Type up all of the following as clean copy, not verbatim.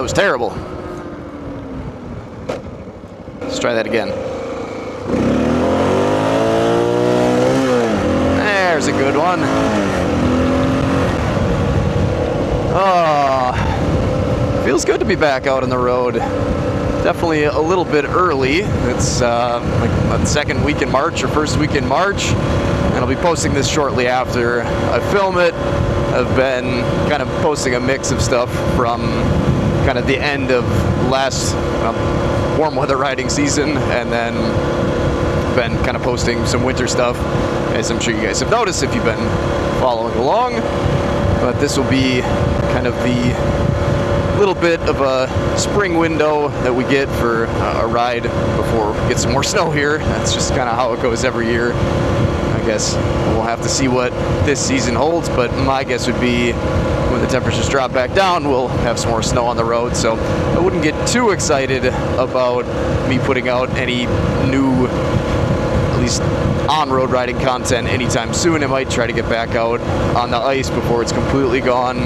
was terrible. Let's try that again. There's a good one. Oh, feels good to be back out on the road. Definitely a little bit early. It's like the second week in March or first week in March, and I'll be posting this shortly after I film it. I've been kind of posting a mix of stuff from kind of the end of last warm weather riding season, and then been kind of posting some winter stuff, as I'm sure you guys have noticed if you've been following along. But this will be kind of the little bit of a spring window that we get for a ride before we get some more snow here. That's just kind of how it goes every year. I guess we'll have to see what this season holds, but my guess would be when the temperatures drop back down, we'll have some more snow on the road. So I wouldn't get too excited about me putting out any new, at least on-road riding content anytime soon. I might try to get back out on the ice before it's completely gone.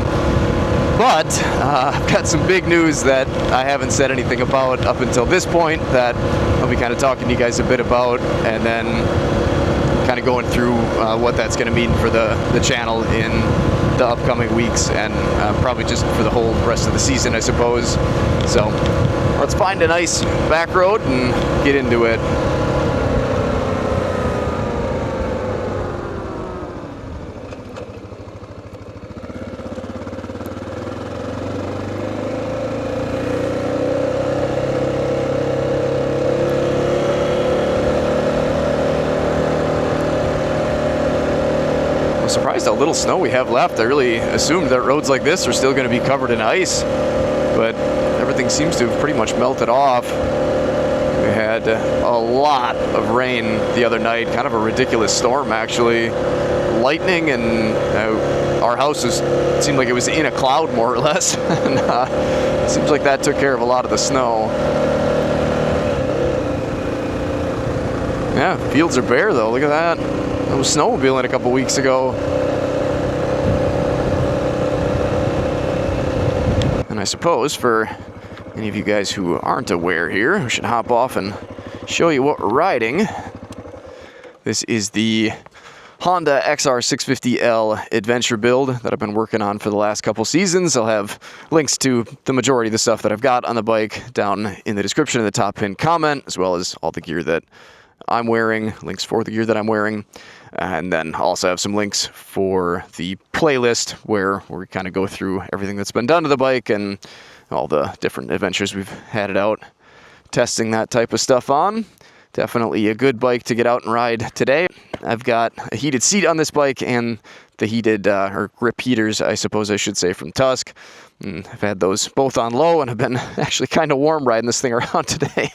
But I've got some big news that I haven't said anything about up until this point that I'll be kind of talking to you guys a bit about, and then kind of going through what that's going to mean for the channel in the upcoming weeks, and probably just for the whole rest of the season, I suppose. So let's find a nice back road and get into it. Surprised how little snow we have left. I really assumed that roads like this are still going to be covered in ice, but everything seems to have pretty much melted off. We had a lot of rain the other night, kind of a ridiculous storm actually. Lightning, and our house seemed like it was in a cloud more or less. And it seems like that took care of a lot of the snow. Yeah, fields are bare though, look at that. I was snowmobiling a couple weeks ago. And I suppose for any of you guys who aren't aware here, we should hop off and show you what we're riding. This is the Honda XR650L Adventure Build that I've been working on for the last couple seasons. I'll have links to the majority of the stuff that I've got on the bike down in the description in the top pinned comment, as well as all the gear that I'm wearing, links for the gear that I'm wearing. And then I'll also have some links for the playlist where we kind of go through everything that's been done to the bike and all the different adventures we've had it out testing that type of stuff on. Definitely a good bike to get out and ride today. I've got a heated seat on this bike and the heated, or grip heaters, I suppose I should say, from Tusk. And I've had those both on low and have been actually kind of warm riding this thing around today.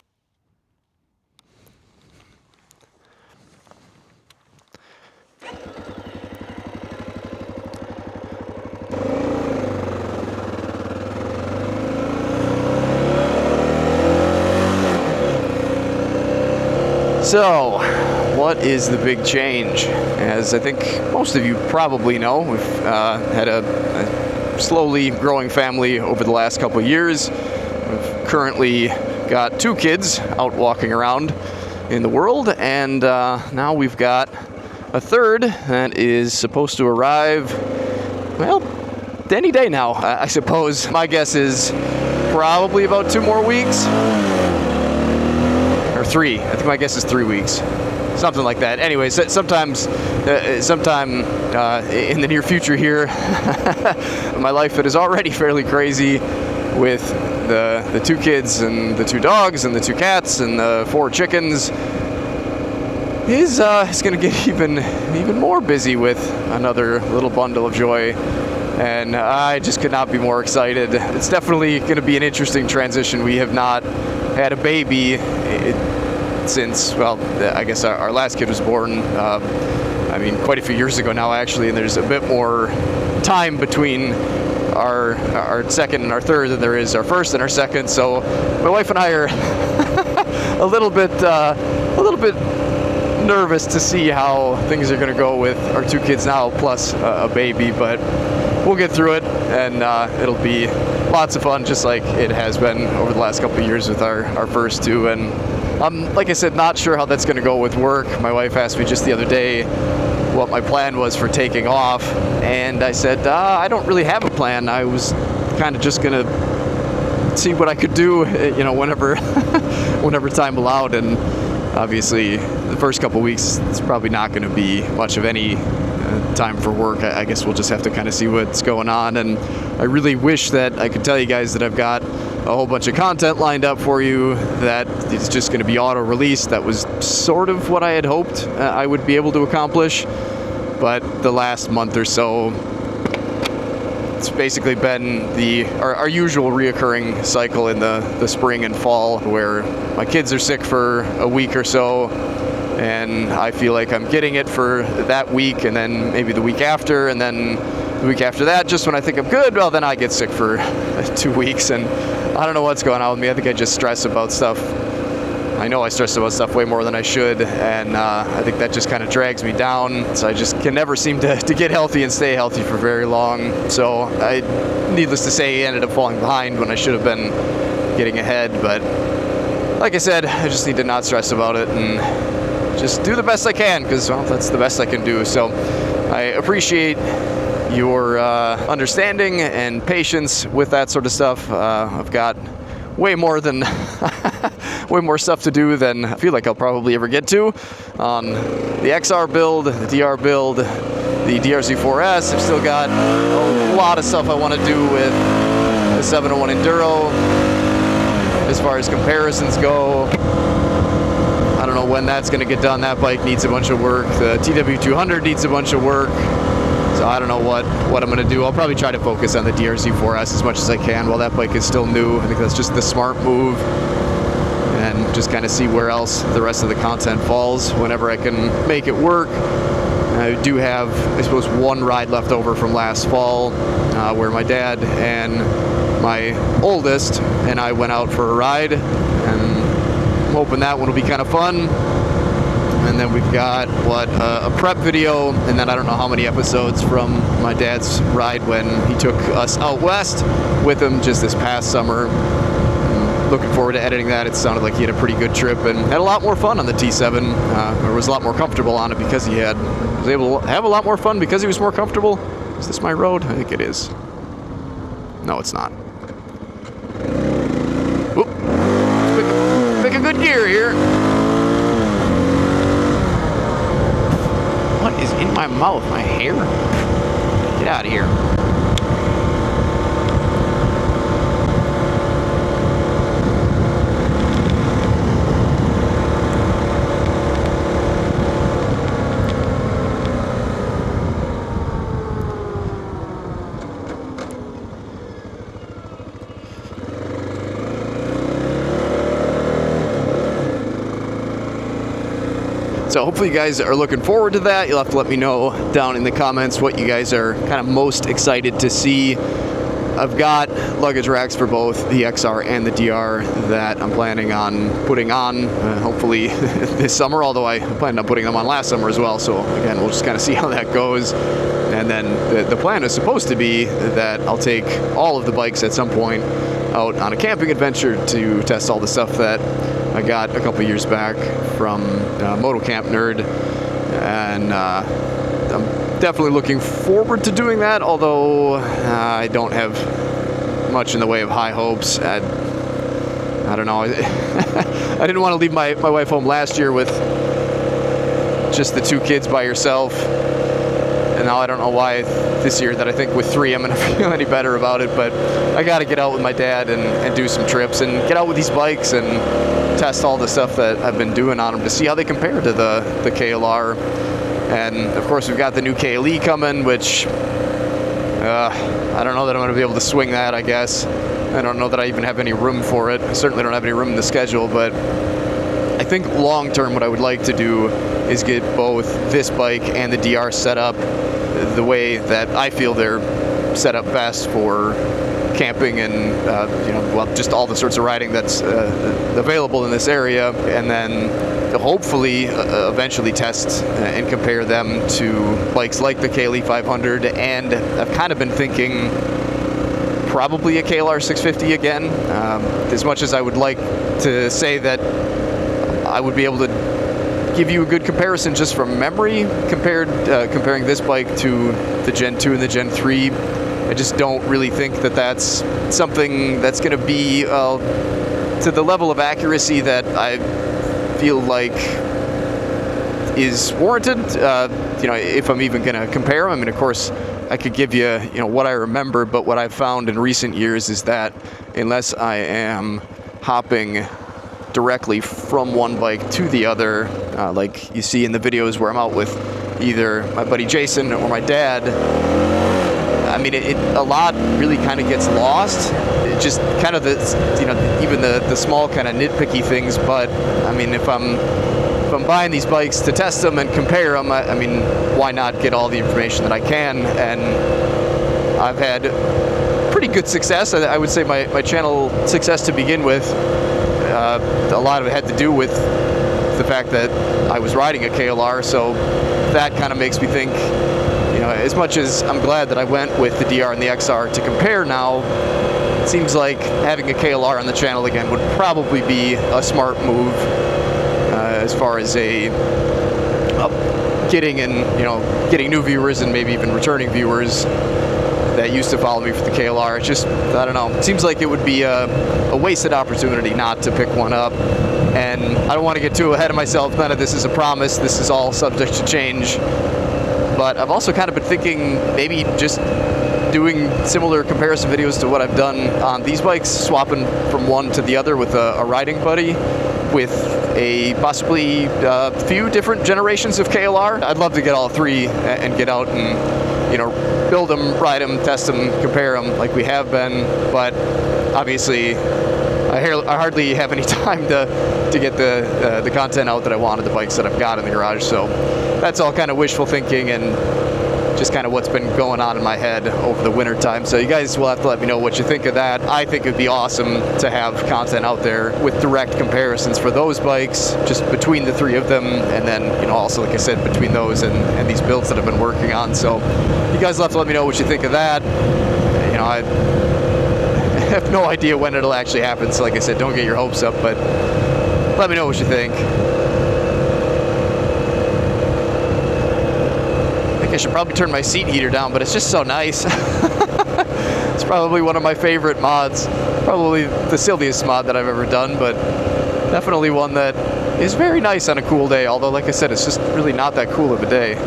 So, what is the big change? As I think most of you probably know, we've had a slowly growing family over the last couple of years. We've currently got 2 kids out walking around in the world, and now we've got a third that is supposed to arrive, well, any day now, I suppose. My guess is probably about 2 more weeks. Or 3. I think my guess is 3 weeks. Something like that. Anyways, sometime in the near future here, my life that is already fairly crazy with the 2 kids and the 2 dogs and the 2 cats and the 4 chickens is going to get even more busy with another little bundle of joy. And I just could not be more excited. It's definitely going to be an interesting transition. We have not had a baby since, well, I guess our last kid was born, I mean, quite a few years ago now, actually, and there's a bit more time between our second and our third than there is our first and our second. So my wife and I are a little bit nervous to see how things are going to go with our 2 kids now, plus a baby, but we'll get through it, and it'll be lots of fun, just like it has been over the last couple of years with our first two. And I'm, like I said, not sure how that's going to go with work. My wife asked me just the other day what my plan was for taking off, and I said, I don't really have a plan. I was kind of just going to see what I could do, you know, whenever time allowed. And obviously the first couple weeks it's probably not going to be much of any time for work. I guess we'll just have to kind of see what's going on. And I really wish that I could tell you guys that I've got a whole bunch of content lined up for you that is just going to be auto released. That was sort of what I had hoped I would be able to accomplish, but the last month or so, it's basically been our usual reoccurring cycle in the spring and fall, where my kids are sick for a week or so, and I feel like I'm getting it for that week, and then maybe the week after, and then the week after that, just when I think I'm good, well, then I get sick for 2 weeks, and I don't know what's going on with me. I think I just stress about stuff. I know I stress about stuff way more than I should, and I think that just kind of drags me down, so I just can never seem to get healthy and stay healthy for very long. So needless to say, I ended up falling behind when I should have been getting ahead, but like I said, I just need to not stress about it and just do the best I can, because, well, that's the best I can do. So I appreciate your understanding and patience with that sort of stuff. I've got way more stuff to do than I feel like I'll probably ever get to on the XR build, the DR build, the DRZ4S. I've still got a lot of stuff I want to do with the 701 Enduro as far as comparisons go. I don't know when that's going to get done. That bike needs a bunch of work. The TW200 needs a bunch of work. So I don't know what I'm going to do. I'll probably try to focus on the DRZ4S as much as I can while that bike is still new. I think that's just the smart move. And just kind of see where else the rest of the content falls whenever I can make it work. I do have, I suppose, one ride left over from last fall where my dad and my oldest and I went out for a ride. And I'm hoping that one will be kind of fun. And then we've got, a prep video, and then I don't know how many episodes from my dad's ride when he took us out west with him just this past summer. I'm looking forward to editing that. It sounded like he had a pretty good trip and had a lot more fun on the T7, or was a lot more comfortable on it because was able to have a lot more fun because he was more comfortable. Is this my road? I think it is. No, it's not. Oop. Pick a good gear here. What is in my mouth? My hair? Get out of here. So hopefully you guys are looking forward to that. You'll have to let me know down in the comments what you guys are kind of most excited to see. I've got luggage racks for both the XR and the DR that I'm planning on putting on hopefully this summer, although I planned on putting them on last summer as well. So again, we'll just kind of see how that goes. And then the plan is supposed to be that I'll take all of the bikes at some point out on a camping adventure to test all the stuff that I got a couple years back from Moto Camp Nerd, and I'm definitely looking forward to doing that, although I don't have much in the way of high hopes. I don't know. I didn't want to leave my wife home last year with just the 2 kids by herself, and now I don't know why this year that I think with 3 I'm going to feel any better about it, but I got to get out with my dad and do some trips and get out with these bikes and test all the stuff that I've been doing on them to see how they compare to the KLR. And of course we've got the new KLE coming, which I don't know that I'm going to be able to swing that, I guess. I don't know that I even have any room for it. I certainly don't have any room in the schedule, but I think long term what I would like to do is get both this bike and the DR set up the way that I feel they're set up best for camping and just all the sorts of riding that's available in this area, and then hopefully eventually test and compare them to bikes like the KLE500. And I've kind of been thinking probably a KLR650 again. As much as I would like to say that I would be able to give you a good comparison just from memory, comparing this bike to the Gen 2 and the Gen 3, I just don't really think that that's something that's going to be to the level of accuracy that I feel like is warranted. If I'm even going to compare them. I mean, of course, I could give you, what I remember, but what I've found in recent years is that unless I am hopping directly from one bike to the other, like you see in the videos where I'm out with either my buddy Jason or my dad, I mean, a lot really kind of gets lost. It just kind of even the small kind of nitpicky things. But I mean, if I'm buying these bikes to test them and compare them, I mean, why not get all the information that I can? And I've had pretty good success. I would say my channel success to begin with, a lot of it had to do with the fact that I was riding a KLR, so that kind of makes me think, as much as I'm glad that I went with the DR and the XR to compare now, it seems like having a KLR on the channel again would probably be a smart move as far as getting new viewers and maybe even returning viewers that used to follow me for the KLR. It's just, I don't know, it seems like it would be a wasted opportunity not to pick one up. And I don't want to get too ahead of myself. None of this is a promise. This is all subject to change. But I've also kind of been thinking maybe just doing similar comparison videos to what I've done on these bikes, swapping from one to the other with a riding buddy with a possibly few different generations of KLR. I'd love to get all three and get out and build them, ride them, test them, compare them like we have been. But obviously I hardly have any time to get the content out that I want of the bikes that I've got in the garage. So that's all kind of wishful thinking and just kind of what's been going on in my head over the winter time. So you guys will have to let me know what you think of that. I think it'd be awesome to have content out there with direct comparisons for those bikes, just between the three of them, and then also, like I said, between those and these builds that I've been working on. So you guys will have to let me know what you think of that. I have no idea when it'll actually happen, so like I said, don't get your hopes up, but let me know what you think. I should probably turn my seat heater down, but it's just so nice. It's probably one of my favorite mods, probably the silliest mod that I've ever done, but definitely one that is very nice on a cool day, although like I said, it's just really not that cool of a day.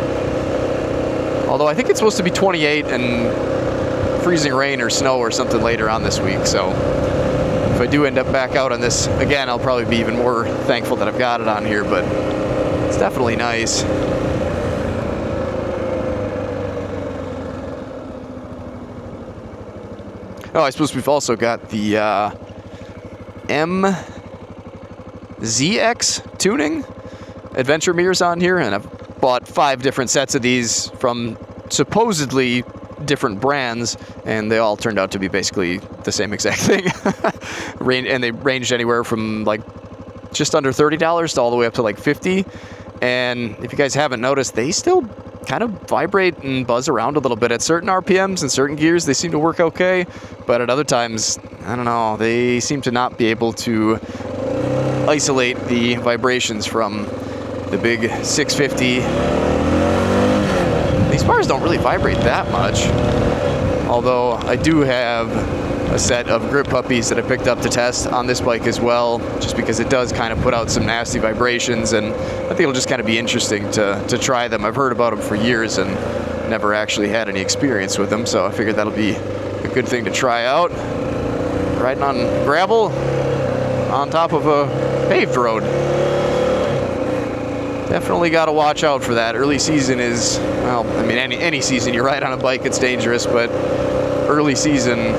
Although I think it's supposed to be 28 and freezing rain or snow or something later on this week, so if I do end up back out on this again, I'll probably be even more thankful that I've got it on here, but it's definitely nice. Oh, I suppose we've also got the MZX tuning adventure mirrors on here, and I've bought 5 different sets of these from supposedly different brands, and they all turned out to be basically the same exact thing. And they ranged anywhere from like just under $30 to all the way up to like $50. And if you guys haven't noticed, they still kind of vibrate and buzz around a little bit. At certain RPMs and certain gears, they seem to work okay, but at other times, I don't know, they seem to not be able to isolate the vibrations from the big 650. These bars don't really vibrate that much, although I do have a set of grip puppies that I picked up to test on this bike as well, just because it does kind of put out some nasty vibrations, and I think it'll just kind of be interesting to try them. I've heard about them for years and never actually had any experience with them, so I figured that'll be a good thing to try out. Riding on gravel on top of a paved road. Definitely got to watch out for that. Early season is, well, I mean, any season you ride on a bike, it's dangerous, but early season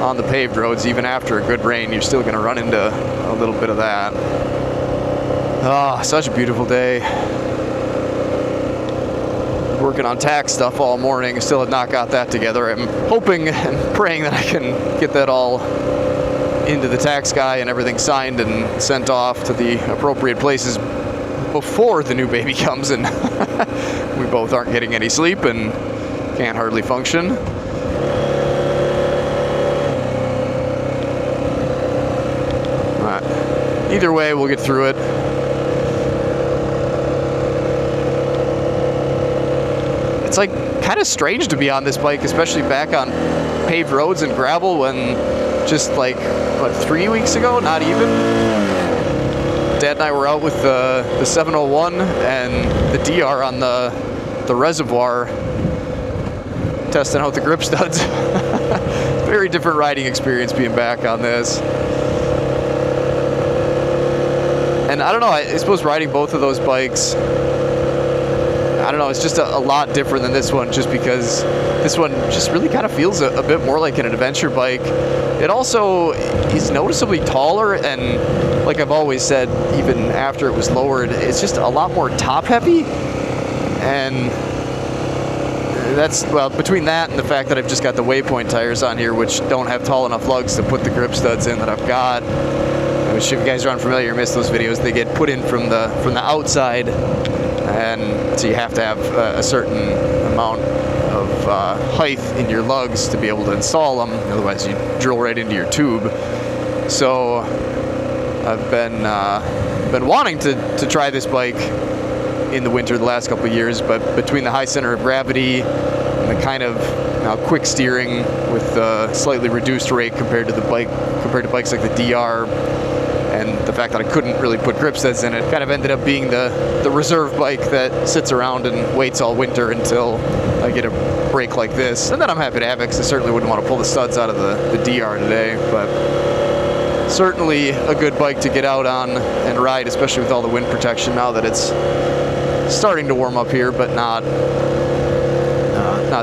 on the paved roads, even after a good rain, you're still going to run into a little bit of that. Ah, such a beautiful day. Working on tax stuff all morning, still have not got that together. I'm hoping and praying that I can get that all into the tax guy and everything signed and sent off to the appropriate places before the new baby comes and we both aren't getting any sleep and can't hardly function. either way, we'll get through it. It's like kind of strange to be on this bike, especially back on paved roads and gravel, when just like, what, 3 weeks ago? Not even. Dad and I were out with the 701 and the DR on the reservoir, testing out the grip studs. Very different riding experience being back on this. And I don't know, I suppose riding both of those bikes, I don't know, it's just a lot different than this one, just because this one just really kind of feels a bit more like an adventure bike. It also is noticeably taller, and like I've always said, even after it was lowered, it's just a lot more top heavy. And that's, well, between that and the fact that I've just got the Waypoint tires on here, which don't have tall enough lugs to put the grip studs in that I've got, which, if you guys are unfamiliar or missed those videos, they get put in from the outside, and so you have to have a certain amount of height in your lugs to be able to install them, otherwise you drill right into your tube. So I've been wanting to try this bike in the winter the last couple of years, but between the high center of gravity and the kind of quick steering with the slightly reduced rate compared to bikes like the DR, and the fact that I couldn't really put grip studs in it, kind of ended up being the reserve bike that sits around and waits all winter until I get a break like this. And then I'm happy to have it, because I certainly wouldn't want to pull the studs out of the DR today. But certainly a good bike to get out on and ride, especially with all the wind protection now that it's starting to warm up here, but not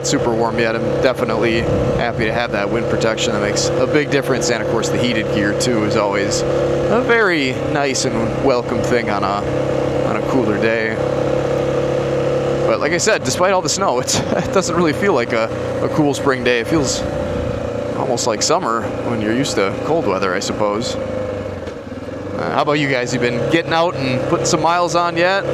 super warm yet. I'm definitely happy to have that wind protection. That makes a big difference. And of course the heated gear too is always a very nice and welcome thing on a cooler day. But like I said, despite all the snow, it doesn't really feel like a cool spring day. It feels almost like summer when you're used to cold weather, I suppose. How about you guys? You been getting out and putting some miles on yet?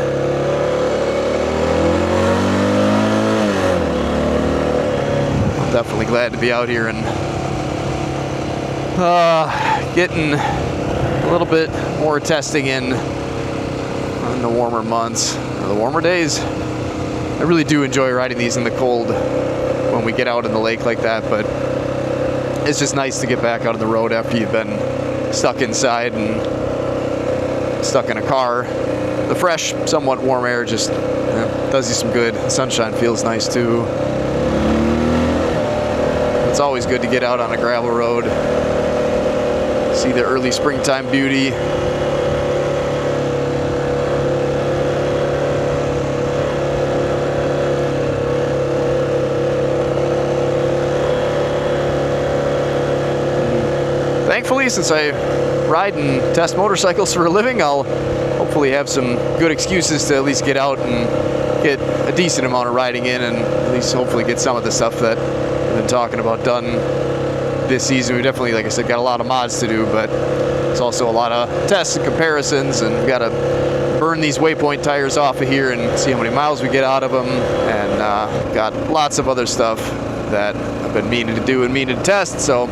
Definitely glad to be out here and getting a little bit more testing in the warmer months, the warmer days. I really do enjoy riding these in the cold when we get out in the lake like that, but it's just nice to get back out on the road after you've been stuck inside and stuck in a car. The fresh, somewhat warm air just does you some good. The sunshine feels nice too. It's always good to get out on a gravel road, see the early springtime beauty. Thankfully, since I ride and test motorcycles for a living, I'll hopefully have some good excuses to at least get out and get a decent amount of riding in, and at least hopefully get some of the stuff that been talking about done this season. We definitely, like I said, got a lot of mods to do, but it's also a lot of tests and comparisons, and we got to burn these Waypoint tires off of here and see how many miles we get out of them, and got lots of other stuff that I've been meaning to do and meaning to test, so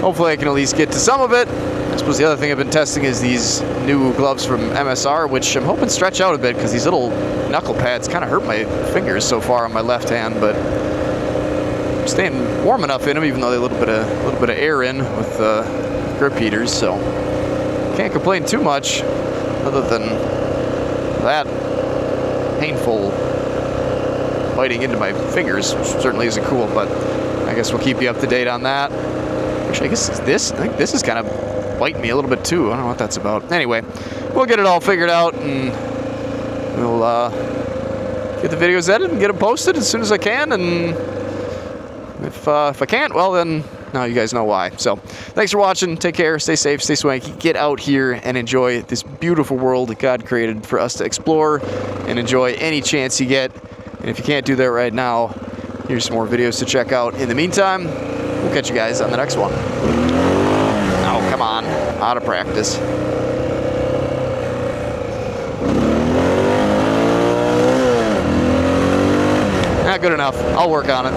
hopefully I can at least get to some of it. I suppose the other thing I've been testing is these new gloves from MSR, which I'm hoping stretch out a bit, because these little knuckle pads kind of hurt my fingers so far on my left hand, but staying warm enough in them, even though they have a little bit of air in with grip heaters, so can't complain too much, other than that painful biting into my fingers, which certainly isn't cool. But I guess we'll keep you up to date on that. Actually, I think this is kind of biting me a little bit too. I don't know what that's about. Anyway, we'll get it all figured out, and we'll get the videos edited and get them posted as soon as I can, and if I can't, well then, now you guys know why. So, thanks for watching. Take care. Stay safe. Stay swanky. Get out here and enjoy this beautiful world that God created for us to explore and enjoy any chance you get. And if you can't do that right now, here's some more videos to check out. In the meantime, we'll catch you guys on the next one. Oh, come on. Out of practice. Not good enough. I'll work on it.